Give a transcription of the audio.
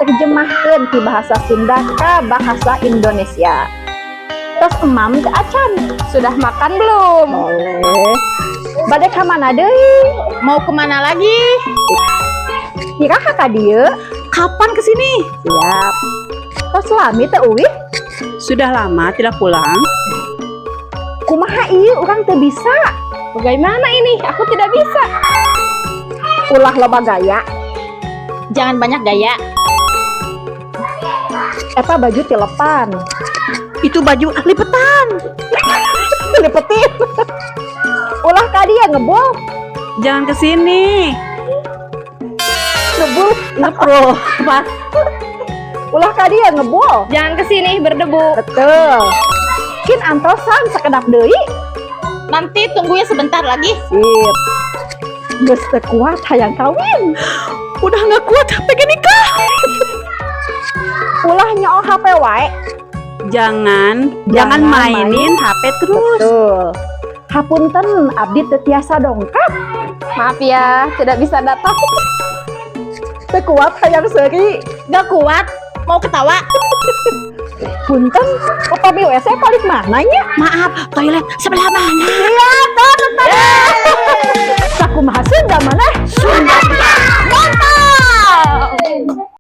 diterjemahkan di bahasa Sunda ke bahasa Indonesia. Terus emam ke acan. Sudah makan belum? Boleh. Bade ka mana deui? Mau kemana lagi? Kira kakak dia? Kapan kesini? Siap. Terus lami teh uwih? Sudah lama tidak pulang. Kumaha ieu urang teu bisa. Bagaimana ini? Aku tidak bisa. Ulah loba gaya. Jangan banyak gaya. Eta baju tilepan. Itu baju lipetan. Lipetin. Ulah ka dia ngebul. Jangan kesini. Ngebul. Ngepro. Pas. Ulah ka dia ngebul. Jangan kesini berdebu. Betul. Kin antosan sakedap deui. Nanti tunggunya sebentar lagi. Sip. Geus teu kuat hayang kawin. Udah nggak kuat, pengen nikah. Ulah nyool HP wae. Jangan mainin HP terus. Betul. Hapunten abdi teu tiasa dongkap. Maaf ya, tidak bisa datang. Teu kuat hayang seuri. Nggak kuat, mau ketawa. Punten, upami WC paling mananya? Maaf, toilet sebelah mana? Iya, tuh. Sakumaha Sunda mana? Sunda.